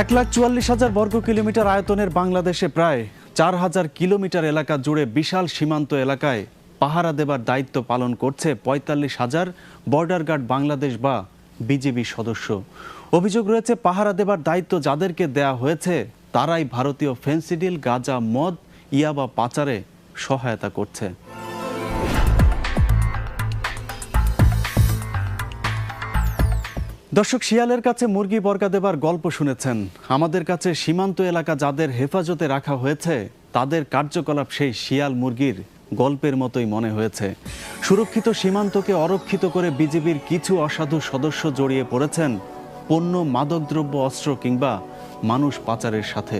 1,44,000 বর্গ কিলোমিটার আয়তনের বাংলাদেশে প্রায় 4,000 কিলোমিটার এলাকা জুড়ে বিশাল সীমান্ত এলাকায় পাহারা দেবার দায়িত্ব পালন করছে 45,000 বর্ডার গার্ড বাংলাদেশ বা বিজিবি সদস্য। অভিযোগ রয়েছে, পাহারা দেবার দায়িত্ব যাদেরকে দেয়া হয়েছে তারাই ভারতীয় ফেন্সিডিল, গাঁজা, মদ, ইয়াবা পাচারে সহায়তা করছে। দর্শক, শিয়ালের কাছে মুরগি বর্গা দেবার গল্প শুনেছেন। আমাদের কাছে সীমান্ত এলাকা যাদের হেফাজতে রাখা হয়েছে তাদের কার্যকলাপ সেই শিয়াল মুরগির গল্পের মতোই মনে হয়েছে। সুরক্ষিত সীমান্তকে অরক্ষিত করে বিজিবির কিছু অসাধু সদস্য জড়িয়ে পড়েছেন পণ্য, মাদকদ্রব্য, অস্ত্র কিংবা মানুষ পাচারের সাথে।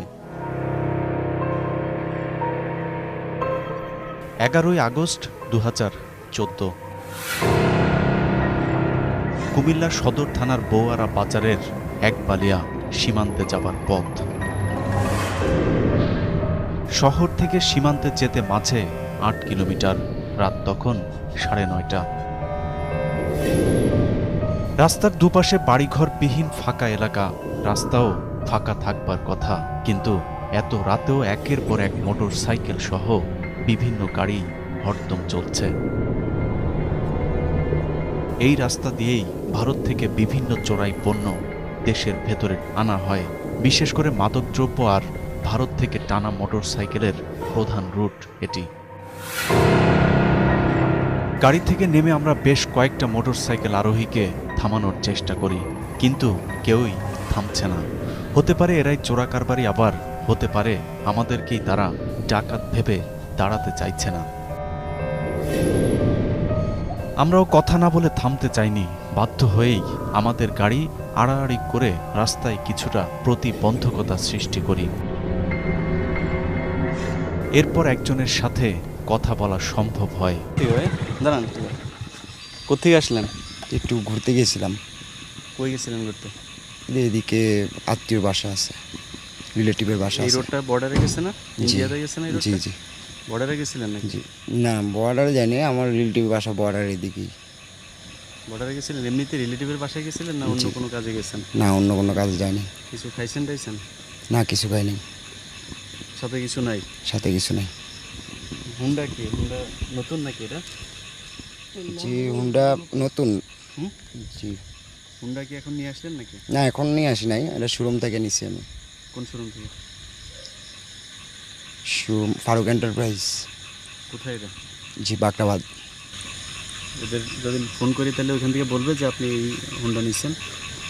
11ই আগস্ট 2014 কুমিল্লা সদর থানার বৌয়ারা বাজারের একবালিয়া সীমান্তে যাবার পথ। শহর থেকে সীমান্তে যেতে মাঝে 8 কিলোমিটার। রাত তখন 9:30। রাস্তার দুপাশে বাড়িঘরবিহীন ফাঁকা এলাকা। রাস্তাও ফাঁকা থাকবার কথা, কিন্তু এত রাতেও একের পর এক মোটর সাইকেল সহ বিভিন্ন গাড়ি হরদম চলছে। এই রাস্তা দিয়েই ভারত থেকে বিভিন্ন চোরাই পণ্য দেশের ভেতরে আনা হয়। বিশেষ করে মাদকদ্রব্য আর ভারত থেকে টানা মোটর সাইকেলের প্রধান রুট এটি। গাড়ি থেকে নেমে আমরা বেশ কয়েকটা মোটর সাইকেল আরোহীকে থামানোর চেষ্টা করি, কিন্তু কেউই থামছে না। হতে পারে এরাই চোরা কারবারি, আবার হতে পারে আমাদেরকেই তারা ডাকাত ভেবে দাঁড়াতে চাইছে না। আমরাও কথা না বলে থামতে চাইনি। বাধ্য হয়েই আমাদের গাড়ি আড়াআড়ি করে রাস্তায় কিছুটা প্রতিবন্ধকতা সৃষ্টি করি। এরপর একজনের সাথে কথা বলা সম্ভব হয়। দাঁড়ান, কোথায় আসলেন? একটু ঘুরতে গেছিলাম। কই গেছিলেন ঘুরতে? এদিকে আত্মীয় বাসা আছে, রিলেটিভের বাসা এই আছে। রোডটা বর্ডারে গেছে না? ইন্ডিয়াতে গেছে না এই রোডটা? জি জি। বর্ডারে গেছিলেন নাকি? জি না, বর্ডারে যাইনি, আমার রিলেটিভ বাসা বর্ডার এদিকেই। বর্ডারে গেছিলেন এমনিতে রিলেটিভের বাসায় গেছিলেন না অন্য কোনো কাজে গেছেন? না, অন্য কোনো কাজে যাইনি। কিছু খাইছেন টাইছেন? না, কিছু খাইনি। সাথে কিছু নাই? সাথে কিছু নেই। হুন্ডা কি? হুন্ডা নতুন নাকি এটা? জি, হুন্ডা নতুন। হুম? জি। হুন্ডা কি এখন নিয়ে আসলেন নাকি? না, এখন নিয়ে আসি নাই, এটা শোরুম থেকে নিছি আমি। কোন শোরুম থেকে? Showroom Faruk Enterprise. কোথায় এটা? জি, বাকরাবাদ। ওদের যদি ফোন করি তাহলে ওইখান থেকে বলবে যে আপনি এই হুন্ডা নিচ্ছেন।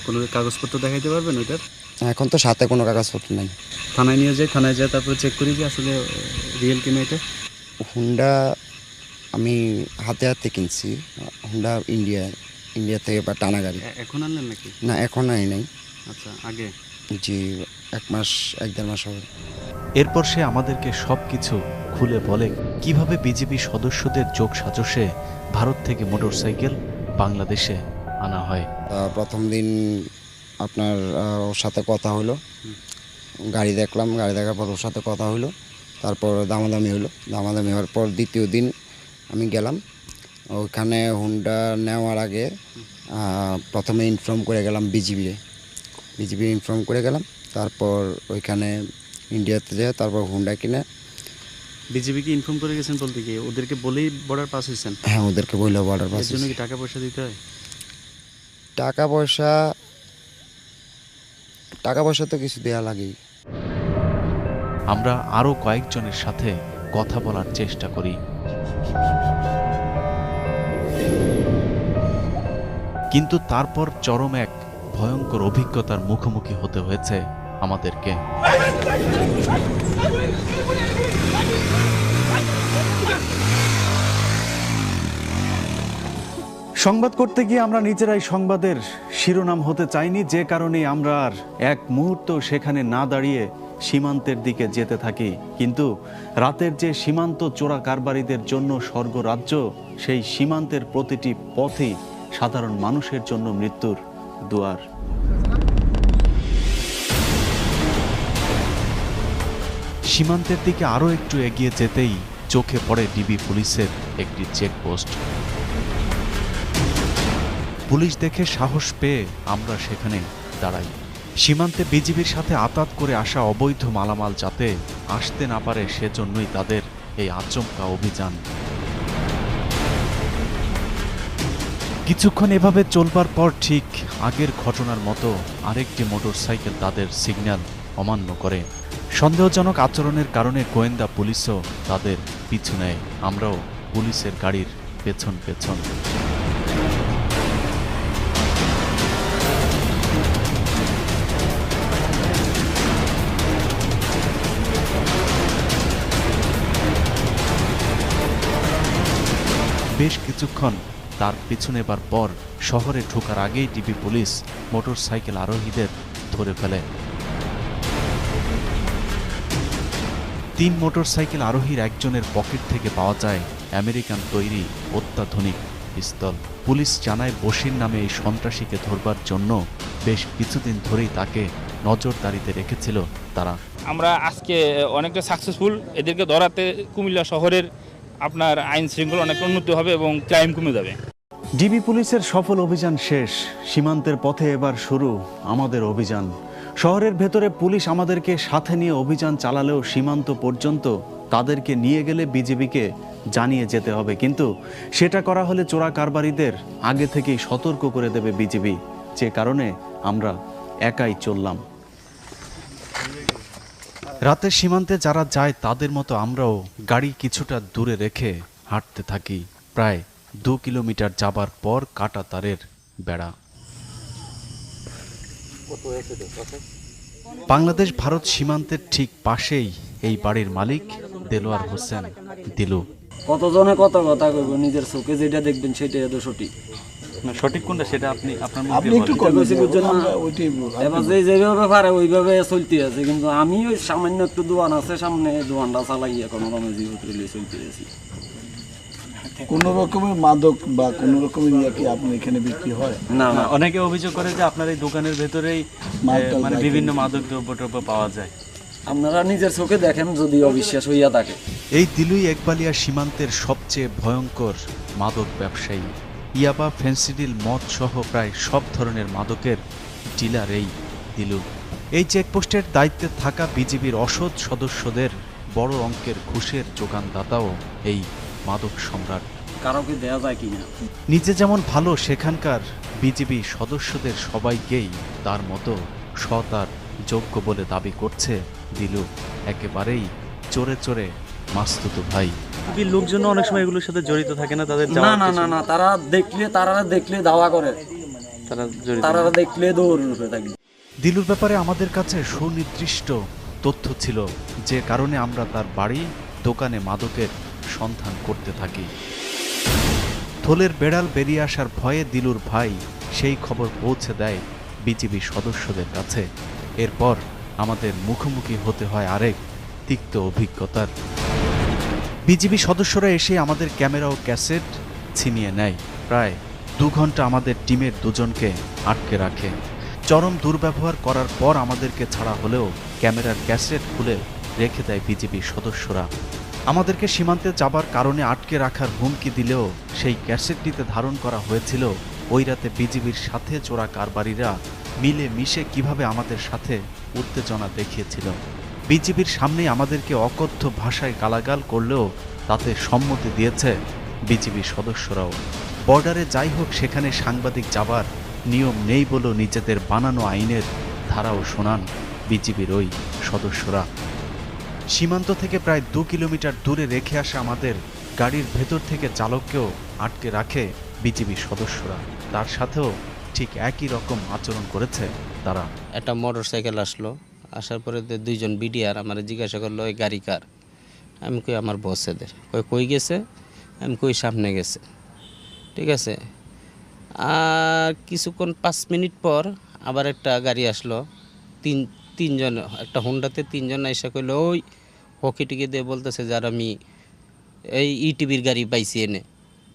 কোনো কাগজপত্র দেখাইতে পারবেন ওইটার? এখন তো সাথে কোনো কাগজপত্র নাই। থানায় নিয়ে যাই, থানায় যায় তারপরে চেক করি যে আসলে রিয়েল কিনা এটা। হুন্ডা আমি হাতে হাতে কিনছি। হুন্ডা ইন্ডিয়া থেকে বা টানা গাড়ি। এখন আনলেন নাকি? না, এখন আনি নাই। আচ্ছা, আগে? জি, 1-1.5 মাস হবে। এরপর সে আমাদেরকে সবকিছু খুলে বলে কিভাবে বিজেপি সদস্যদের যোগ সাজসে ভারত থেকে মোটরসাইকেল বাংলাদেশে আনা হয়। প্রথম দিন আপনার ওর সাথে কথা হলো, গাড়ি দেখলাম, গাড়ি দেখার পর ওর সাথে কথা হলো, তারপর দামাদামি হলো। দামাদামি হওয়ার পর দ্বিতীয় দিন আমি গেলাম। ওইখানে হুন্ডা নেওয়ার আগে প্রথমে ইনফর্ম করে গেলাম বিজিবি ইনফর্ম করে গেলাম। তারপর ওইখানে ইন্ডিয়াতে যায়, তারপর হুন্ডা কিনে। বিজেপিকে ইনফর্ম করে গেছেন বলতে কি ওদেরকে বলেই বর্ডার পাস হয়েছেন? হ্যাঁ, ওদেরকে বললো বর্ডার পাস। এর জন্য কি টাকা পয়সা দিতে হয়? টাকা পয়সা তো কিছু দেওয়া লাগেই। আমরা আরও কয়েকজনের সাথে কথা বলার চেষ্টা করি, কিন্তু তারপর চরম এক ভয়ঙ্কর অভিজ্ঞতার মুখোমুখি হতে হয়েছে আমাদেরকে। সংবাদ করতে গিয়ে আমরা নিজেরাই সংবাদের শিরোনাম হতে চাইনি, যে কারণে আমরা আর এক মুহূর্ত সেখানে না দাঁড়িয়ে সীমান্তের দিকে যেতে থাকি। কিন্তু রাতের যে সীমান্ত চোরা কারবারিদের জন্য স্বর্গরাজ্য, সেই সীমান্তের প্রতিটি পথই সাধারণ মানুষের জন্য মৃত্যুর দুয়ার। সীমান্তের দিকে আরও একটু এগিয়ে যেতেই চোখে পড়ে ডিবি পুলিশের একটি চেকপোস্ট। পুলিশ দেখে সাহস পেয়ে আমরা সেখানে দাঁড়াই। সীমান্তে বিজিবির সাথে আঁতাত করে আসা অবৈধ মালামাল যাতে আসতে না পারে সেজন্যই তাদের এই আচমকা অভিযান। কিছুক্ষণ এভাবে চলবার পর ঠিক আগের ঘটনার মতো আরেকটি মোটরসাইকেল তাদের সিগন্যাল অমান্য করে। সন্দেহজনক আচরণের কারণে গোয়েন্দা পুলিশও তাদের পিছু নেয়। আমরাও পুলিশের গাড়ির পেছন পেছন। বেশ কিছুক্ষণ তার পিছু নেবার পর শহরে ঢোকার আগেই ডিবি পুলিশ মোটরসাইকেল আরোহীদের ধরে ফেলে। 3 মোটরসাইকেল আরোহীর একজনের পকেট থেকে পাওয়া যায় আমেরিকান তৈরি অত্যাধুনিক পিস্তল। পুলিশ জানায় বশির নামে এই সন্ত্রাসীকে ধরবার জন্য বেশ কিছুদিন ধরেই তাকে নজরদারিতে রেখেছিল তারা। আমরা আজকে অনেকটা সাকসেসফুল। এদেরকে ধরাতে কুমিল্লা শহরের আপনার আইন শৃঙ্খলা অনেক উন্নতি হবে এবং ক্রাইম কমে যাবে। ডিবি পুলিশের সফল অভিযান শেষ। সীমান্তের পথে এবার শুরু আমাদের অভিযান। শহরের ভেতরে পুলিশ আমাদেরকে সাথে নিয়ে অভিযান চালালেও সীমান্ত পর্যন্ত তাদেরকে নিয়ে গেলে বিজিবিকে জানিয়ে যেতে হবে, কিন্তু সেটা করা হলে চোরা কারবারিদের আগে থেকেই সতর্ক করে দেবে বিজিবি, যে কারণে আমরা একাই চললাম। রাতে সীমান্তে যারা যায় তাদের মতো আমরাও গাড়ি কিছুটা দূরে রেখে হাঁটতে থাকি। প্রায় 2 কিলোমিটার যাবার পর কাটা তারের বেড়া। বাংলাদেশ ভারত সীমান্তের ঠিক পাশেই এই বাড়ির মালিক দেলোয়ার হোসেন দিলু। কতজনে কত কথা কইব, নিজের চোখে যেটা দেখবেন সেটাই তো সঠিক। সঠিক কোনটা সেটা আপনি আপনার এবার যেভাবে পারে ওইভাবে চলতে আছে, কিন্তু আমি ওই সামান্য একটু দোকান আছে সামনে, দোকানটা চালাইয়া কোনো রকমের জীবন চলতে আছি। কোন রকমের মাদক বা কোন রকমের ইয়া কি আপনি এখানে বিক্রি হয়? না না, অনেকে অভিযোগ করে যে আপনার এই দোকানের ভেতরেই মানে বিভিন্ন মাদক দ্রব্য পাওয়া যায়। আপনারা নিজের চোখে দেখেন যদি অবিশ্বাস হইয়া থাকে। এই দিলুই একবালিয়া সীমান্তের সবচেয়ে ভয়ঙ্কর মাদক ব্যবসায়ী। ইয়াবা, ফেন্সিডিল, মদ সহ প্রায় সব ধরনের মাদকের ডিলার এই দিলু। এই চেকপোস্টের দায়িত্বে থাকা বিজিবির অসৎ সদস্যদের বড় অঙ্কের ঘুষের যোগানদাতাও এই মাদক সম্রাট। কারোকে দেয়া যায় কিনা। নিজে যেমন ভালো, সেখানকার বিজিবি সদস্যদের সবাইকেই তার মতো সৎ আর যোগ্য বলে দাবি করছে দিলু। একেবারেই চোরে চোরে মাস্তুতো ভাই। লোকজন অনেক সময় এগুলোর সাথে জড়িত থাকে না, তাদের না না না না, তারা দেখলে দাওয়া করে, তারা দেখলে দৌড় উঠে থাকে। দিলুর ব্যাপারে আমাদের কাছে সুনির্দিষ্ট তথ্য ছিল, যে কারণে আমরা তার বাড়ি, দোকানে মাদকের সন্ধান করতে থাকি। থলের বেড়াল বেরিয়ে আসার ভয়ে দিলুর ভাই সেই খবর পৌঁছে দেয় বিজিবি সদস্যদের কাছে। এরপর আমাদের মুখোমুখি হতে হয় আরেক তিক্ত অভিজ্ঞতার। বিজিবি সদস্যরা এসে আমাদের ক্যামেরা ও ক্যাসেট ছিনিয়ে নেয়। প্রায় 2 ঘন্টা আমাদের টিমের 2 জনকে আটকে রাখে। চরম দুর্ব্যবহার করার পর আমাদেরকে ছাড়া হলেও ক্যামেরার ক্যাসেট খুলে রেখে দেয় বিজিবি সদস্যরা। আমাদেরকে সীমান্তে যাবার কারণে আটকে রাখার হুমকি দিলেও সেই ক্যাসেটটিতে ধারণ করা হয়েছিল ওই রাতে বিজিবির সাথে চোরা কারবারিরা মিলে মিশে কিভাবে আমাদের সাথে উত্তেজনা দেখিয়েছিল। বিজিবির সামনেই আমাদেরকে অকথ্য ভাষায় গালাগাল করলেও তাতে সম্মতি দিয়েছে বিজিবি সদস্যরাও। বর্ডারে যাই হোক, সেখানে সাংবাদিক যাবার নিয়ম নেই বলেও নিজেদের বানানো আইনের ধারাও শোনান বিজিবির ওই সদস্যরা। সীমান্ত থেকে প্রায় 2 কিলোমিটার দূরে রেখে আসা আমাদের গাড়ির ভেতর থেকে চালককেও আটকে রাখে বিজিবি সদস্যরা। তার সাথেও ঠিক একই রকম আচরণ করেছে তারা। একটা মোটরসাইকেল আসলো, আসার পরে 2 জন বিডিআর আমার জিজ্ঞাসা করলো এই গাড়ি কার। আমি কই আমার বসেদের। কই গেছে? আমি কই সামনে গেছে। ঠিক আছে, আর কিছুক্ষণ 5 মিনিট পর আবার একটা গাড়ি আসলো, তিনজন, একটা হোন্ডাতে 3 জন এসে কইলো ওই হকিটিকে দিয়ে বলতেছে যার আমি এই ইটিভির গাড়ি পাইছি, এনে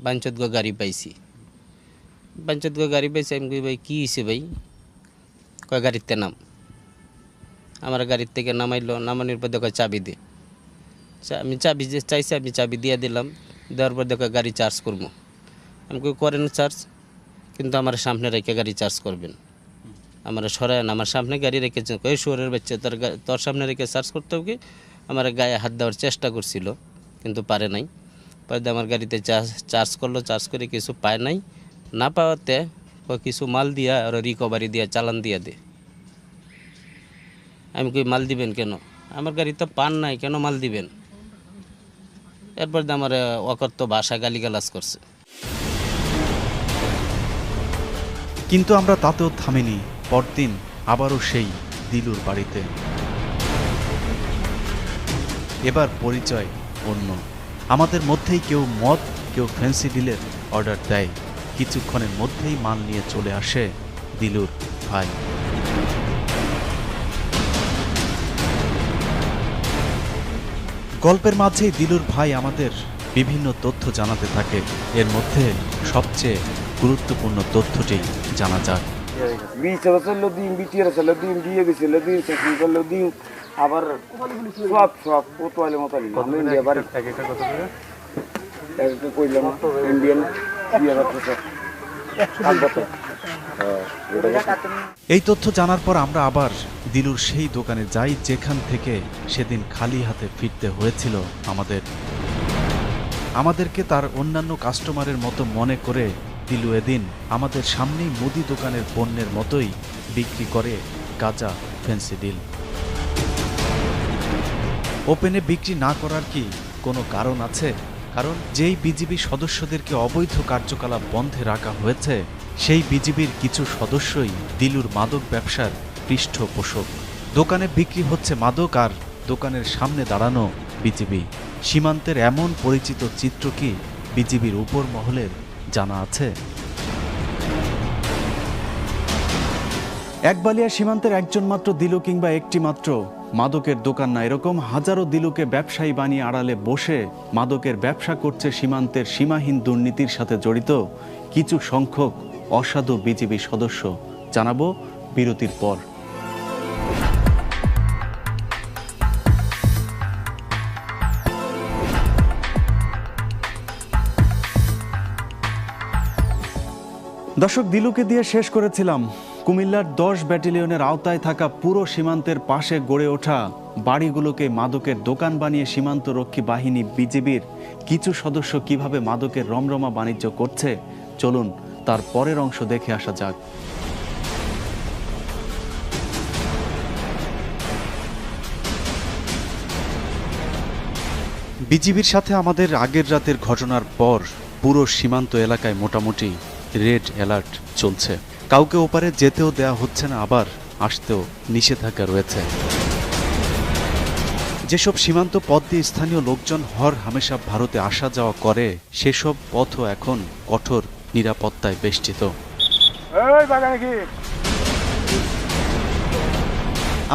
বাঞ্চতগো গাড়ি পাইছি। আমি কই ভাই কী হয়েছে ভাই? কয় গাড়িতে নাম। আমার গাড়ির থেকে নামাইলো, নামানোর পর দেখো চাবি দে। আমি চাবি যে চাইছি আমি চাবি দিয়ে দিলাম। দেওয়ার পর দেখো গাড়ি চার্জ করবো। আমি কই করেন চার্জ, কিন্তু আমার সামনে রেখে গাড়ি চার্জ করবেন। আমার সরায় না, আমার সামনে গাড়ি রেখেছে, কই শুয়োরের বাচ্চা তোর সামনে রেখে সার্চ করতে হবে কি, আমার গায়ে হাত দেওয়ার চেষ্টা করছিল কিন্তু পারে নাই। পরে আমার গাড়িতে চার্জ করলো, চার্জ করে কিছু পায় নাই, না পাওয়াতে কিছু মাল দিয়া আর রিকভারি দিয়া চালান দিয়া দে। আমি কই মাল দিবেন কেন, আমার গাড়ি তো পান নাই, কেন মাল দিবেন? এরপর আমার অকথ্য ভাষা গালিগালাজ করছে। কিন্তু আমরা তাতেও থামিনি। পরদিন আবারও সেই দিলুর বাড়িতে। এবার পরিচয় অন্য। আমাদের মধ্যেই কেউ মদ, কেউ ফ্যান্সি ডিলের অর্ডার দেয়। কিছুক্ষণের মধ্যেই মাল নিয়ে চলে আসে দিলুর ভাই। গল্পের মাঝেই দিলুর ভাই আমাদের বিভিন্ন তথ্য জানাতে থাকে। এর মধ্যে সবচেয়ে গুরুত্বপূর্ণ তথ্যটি জানা যাক। আবার সব কোতোয়ালি মোতালি কইলাম ইন্ডিয়ান এই তথ্য জানার পর আমরা আবার দিলুর সেই দোকানে যাই যেখান থেকে সেদিন খালি হাতে ফিরতে হয়েছিল আমাদেরকে তার অন্যান্য কাস্টমারের মতো মনে করে দিলু এদিন আমাদের সামনেই মুদি দোকানের পণ্যের মতোই বিক্রি করে গাঁজা, ফ্যান্সি ডিল। ওপেনে বিক্রি না করার কি কোনো কারণ আছে? কারণ যেই বিজিবি সদস্যদেরকে অবৈধ কার্যকলাপ বন্ধে রাখা হয়েছে, সেই বিজিবির কিছু সদস্যই দিলুর মাদক ব্যবসার পৃষ্ঠপোষক। দোকানে বিক্রি হচ্ছে মাদক আর দোকানের সামনে দাঁড়ানো বিজিবি। সীমান্তের এমন পরিচিত চিত্র কি বিজিবির উপর মহলের জানা আছে? একবালিয়া সীমান্তের একজন মাত্র দিলু কিংবা একটি মাত্র মাদকের দোকান না, এরকম হাজারো দিলুকে ব্যবসায়ী বানিয়ে আড়ালে বসে মাদকের ব্যবসা করছে সীমান্তের সীমাহীন দুর্নীতির সাথে জড়িত কিছু সংখ্যক অসাধু বিজিবি সদস্য। জানাবো বিরতির পর। দর্শক, দিলুকে দিয়ে শেষ করেছিলাম কুমিল্লার 10 ব্যাটালিয়নের আওতায় থাকা পুরো সীমান্তের পাশে গড়ে ওঠা বাড়িগুলোকে মাদকের দোকান বানিয়ে সীমান্তরক্ষী বাহিনী বিজিবির কিছু সদস্য কিভাবে মাদকের রমরমা বাণিজ্য করছে, চলুন তার পরের অংশ দেখে আসা যাক। বিজিবির সাথে আমাদের আগের রাতের ঘটনার পর পুরো সীমান্ত এলাকায় মোটামুটি রেড অ্যালার্ট চলছে। কাউকে ওপারে যেতেও দেয়া হচ্ছে না, আবার আসতেও নিষেধাজ্ঞা রয়েছে। যেসব সীমান্ত পথ দিয়ে স্থানীয় লোকজন হর হামেশা ভারতে আসা যাওয়া করে, সেসব পথও এখন কঠোর নিরাপত্তায় বেষ্টিত।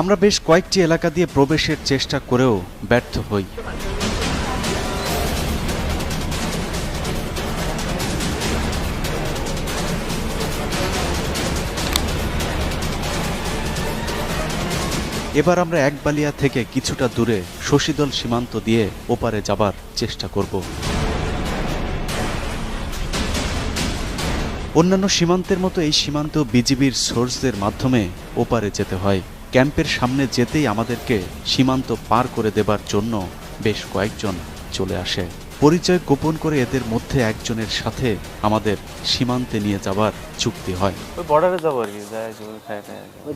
আমরা বেশ কয়েকটি এলাকা দিয়ে প্রবেশের চেষ্টা করেও ব্যর্থ হই। এবার আমরা একবালিয়া থেকে কিছুটা দূরে শশীদল সীমান্ত দিয়ে ওপারে যাবার চেষ্টা করব। অন্যান্য সীমান্তের মতো এই সীমান্ত বিজিবির সোর্সদের মাধ্যমে ওপারে যেতে হয়। ক্যাম্পের সামনে যেতেই আমাদেরকে সীমান্ত পার করে দেবার জন্য বেশ কয়েকজন চলে আসে। পরিচয় গোপন করে এদের মধ্যে একজনের সাথে আমাদের সীমান্তে নিয়ে যাবার চুক্তি হয়। বর্ডারে যাবো আর কি,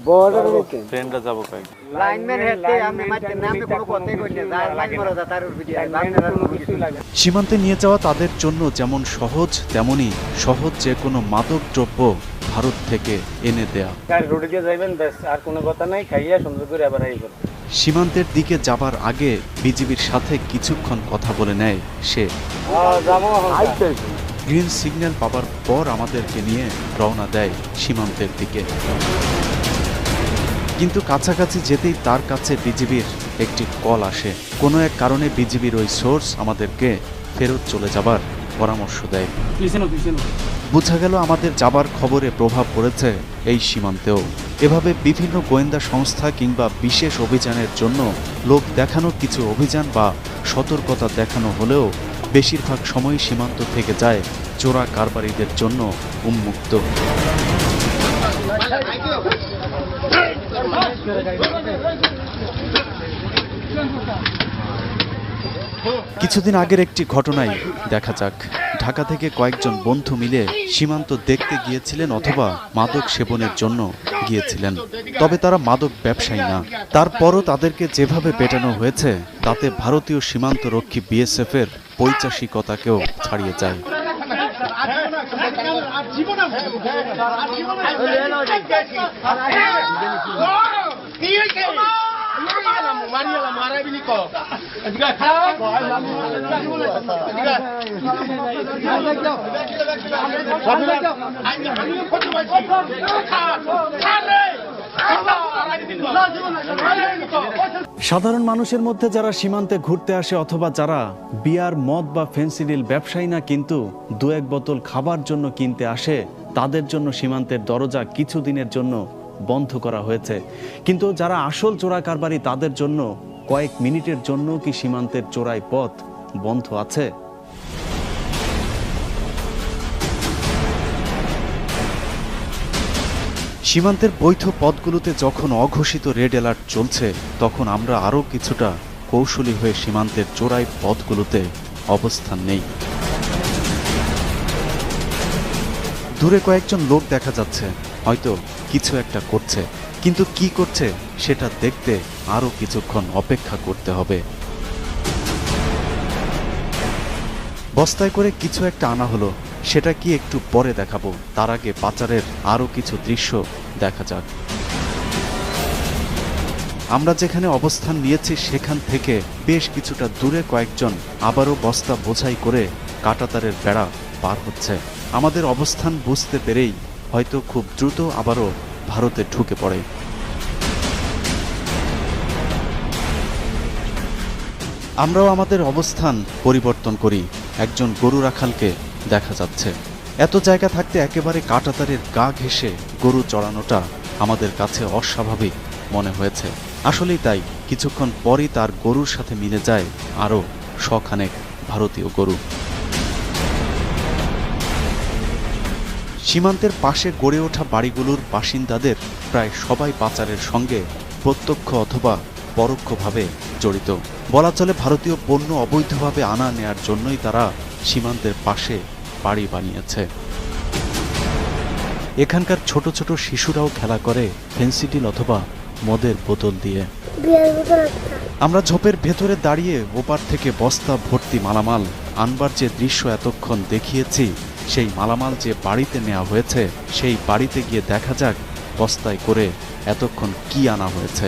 বর্ডারে ফ্রেন্ডরা যাবো কয়েকজন। সীমান্তে নিয়ে যাওয়া তাদের জন্য যেমন সহজ, তেমনি সহজ যে কোনো মাদক দ্রব্য ভারত থেকে এনে দেয়া। রোডে দিয়ে যাইবেন, ব্যাস আর কোনো কথা নাই, খাইয়া সুন্দর করে আবার আইবেন। সীমান্তের দিকে যাবার আগে বিজিবির সাথে কিছুক্ষণ কথা বলে নেয় সে। গ্রিন সিগন্যাল পাবার পর আমাদেরকে নিয়ে রওনা দেয় সীমান্তের দিকে। কিন্তু কাছাকাছি যেতেই তার কাছে বিজিবির একটি কল আসে। কোনো এক কারণে বিজিবির ওই সোর্স আমাদেরকে ফেরত চলে যাবার পরামর্শ দেয়। বোঝা গেল আমাদের যাবার খবরে প্রভাব পড়েছে এই সীমান্তেও। এভাবে বিভিন্ন গোয়েন্দা সংস্থা কিংবা বিশেষ অভিযানের জন্য লোক দেখানো কিছু অভিযান বা সতর্কতা দেখানো হলেও বেশিরভাগ সময় সীমান্ত থেকে যায় চোরা কারবারিদের জন্য উন্মুক্ত। কিছুদিন আগের একটি ঘটনাই দেখা যাক। ঢাকা থেকে কয়েকজন বন্ধু মিলে সীমান্ত দেখতে গিয়েছিলেন অথবা মাদক সেবনের জন্য গিয়েছিলেন। তবে তারা মাদক ব্যবসায়ী না। তারপরও তাদেরকে যেভাবে পেটানো হয়েছে তাতে ভারতীয় সীমান্ত রক্ষী বিএসএফ এর পৈশাচিকতাকেও ছাড়িয়ে যায়। সাধারণ মানুষের মধ্যে যারা সীমান্তে ঘুরতে আসে অথবা যারা বিয়ার, মদ বা ফেন্সিডিল ব্যবসায়ী না কিন্তু 2-1 বোতল খাবার জন্য কিনতে আসে, তাদের জন্য সীমান্তের দরজা কিছুদিনের জন্য বন্ধ করা হয়েছে। কিন্তু যারা আসল চোরা কারবারি তাদের জন্য কয়েক মিনিটের জন্য কি সীমান্তের চোরাই পথ বন্ধ আছে? সীমান্তের বৈধ পথগুলোতে যখন অঘোষিত রেড অ্যালার্ট চলছে, তখন আমরা আরও কিছুটা কৌশলী হয়ে সীমান্তের চোরাই পথগুলোতে অবস্থান নেই। দূরে কয়েকজন লোক দেখা যাচ্ছে, হয়তো কিছু একটা করছে, কিন্তু কি করছে সেটা দেখতে আরও কিছুক্ষণ অপেক্ষা করতে হবে। বস্তায় করে কিছু একটা আনা হলো, সেটা কি একটু পরে দেখাবো। তার আগে পাচারের আরও কিছু দৃশ্য দেখা যাক। আমরা যেখানে অবস্থান নিয়েছি সেখান থেকে বেশ কিছুটা দূরে কয়েকজন আবারও বস্তা বোঝাই করে কাঁটাতারের বেড়া পার হচ্ছে। আমাদের অবস্থান বুঝতে পেরেই হয়তো খুব দ্রুত আবারও ভারতে ঢুকে পড়ে। আমরাও আমাদের অবস্থান পরিবর্তন করি। একজন গরু রাখালকে দেখা যাচ্ছে। এত জায়গা থাকতে একেবারে কাঁটাতারের গা ঘেঁষে গরু চড়ানোটা আমাদের কাছে অস্বাভাবিক মনে হয়েছে। আসলেই তাই, কিছুক্ষণ পরই তার গরুর সাথে মিলে যায় আরও শখানেক ভারতীয় গরু। সীমান্তের পাশে গড়ে ওঠা বাড়িগুলোর বাসিন্দাদের প্রায় সবাই পাচারের সঙ্গে প্রত্যক্ষ অথবা পরোক্ষভাবে জড়িত। বলা চলে ভারতীয় পণ্য অবৈধভাবে আনা নেয়ার জন্যই তারা সীমান্তের পাশে বাড়ি বানিয়েছে। এখানকার ছোট ছোট শিশুরাও খেলা করে ফেন্সিডিল অথবা মদের বোতল দিয়ে। আমরা ঝোপের ভেতরে দাঁড়িয়ে ওপার থেকে বস্তা ভর্তি মালামাল আনবার যে দৃশ্য এতক্ষণ দেখিয়েছি, সেই মালামাল যে বাড়িতে নেওয়া হয়েছে, সেই বাড়িতে গিয়ে দেখা যাক বস্তায় করে এতক্ষণ কি আনা হয়েছে।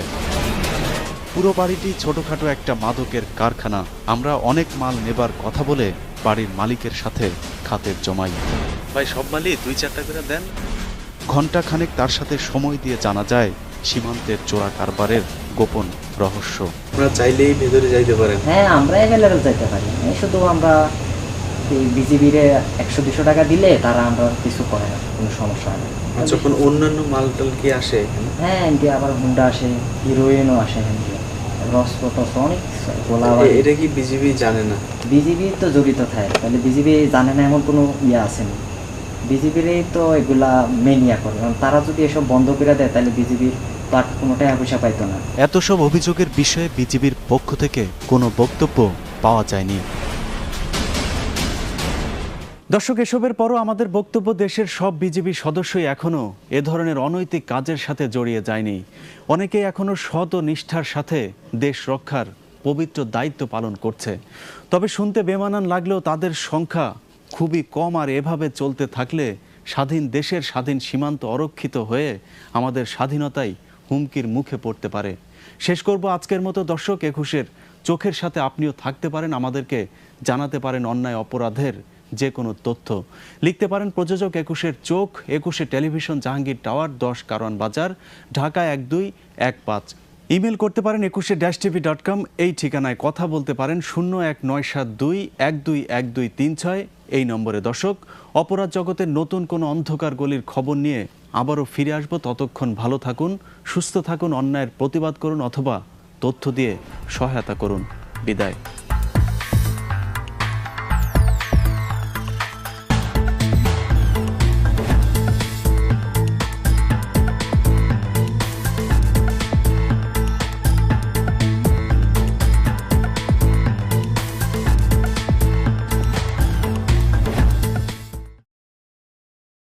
পুরো বাড়িটি ছোটখাটো একটা মাদকের কারখানা। আমরা অনেক মাল নেবার কথা বলে বাড়ির মালিকের সাথে খাতের জমাই। ভাই সব মালই 2-4টা করে দেন। ঘণ্টা খানেক তার সাথে সময় দিয়ে জানা যায় সীমান্তের চোরা কারবারের গোপন রহস্য। আপনারা চাইলেই ভেতরে যাইতে পারেন। হ্যাঁ, আমরা অ্যাভেলেবেল যাইতে পারি। শুধু আমরা বিজিবির 100-200 টাকা দিলে তারা আমরা কিছু করে না, কোনো সমস্যা হয় না। যখন অন্যান্য মালটাল কি আসে? হ্যাঁ, এমনি আবার হুন্ডা আসে, হিরোইনও আসে, এমনি রসপটস অনেক গোলা। এটা কি বিজিবি জানে না? বিজিবি তো জড়িত থাকে, তাহলে বিজিবি জানে না এমন কোনো ইয়ে আসেনি। বিজিবিরই তো এগুলা মেনিয়া করে, কারণ তারা যদি এসব বন্ধ করে দেয় তাহলে বিজিবির তো আর কোনো টাকা পয়সা পাইতো না। এত সব অভিযোগের বিষয়ে বিজিবির পক্ষ থেকে কোনো বক্তব্য পাওয়া যায়নি। দর্শক, এসবের পরও আমাদের বক্তব্য, দেশের সব বিজিবি সদস্যই এখনও এ ধরনের অনৈতিক কাজের সাথে জড়িয়ে যায়নি। অনেকেই এখনও সৎ ও নিষ্ঠার সাথে দেশ রক্ষার পবিত্র দায়িত্ব পালন করছে। তবে শুনতে বেমানান লাগলেও তাদের সংখ্যা খুবই কম। আর এভাবে চলতে থাকলে স্বাধীন দেশের স্বাধীন সীমান্ত অরক্ষিত হয়ে আমাদের স্বাধীনতাই হুমকির মুখে পড়তে পারে। শেষ করব আজকের মতো। দর্শক, 21-এর চোখের সাথে আপনিও থাকতে পারেন, আমাদেরকে জানাতে পারেন অন্যায় অপরাধের যে কোনো তথ্য। লিখতে পারেন প্রযোজক 21-এর চোখ, 21 টেলিভিশন, জাহাঙ্গীর টাওয়ার, 10 কারওয়ান বাজার, ঢাকা 1215। ইমেল করতে পারেন 21-tv.com এই ঠিকানায়। কথা বলতে পারেন 01972121236 এই নম্বরে। দর্শক, অপরাধ জগতের নতুন কোনো অন্ধকার গলির খবর নিয়ে আবারও ফিরে আসবো। ততক্ষণ ভালো থাকুন, সুস্থ থাকুন, অন্যায়ের প্রতিবাদ করুন অথবা তথ্য দিয়ে সহায়তা করুন। বিদায়।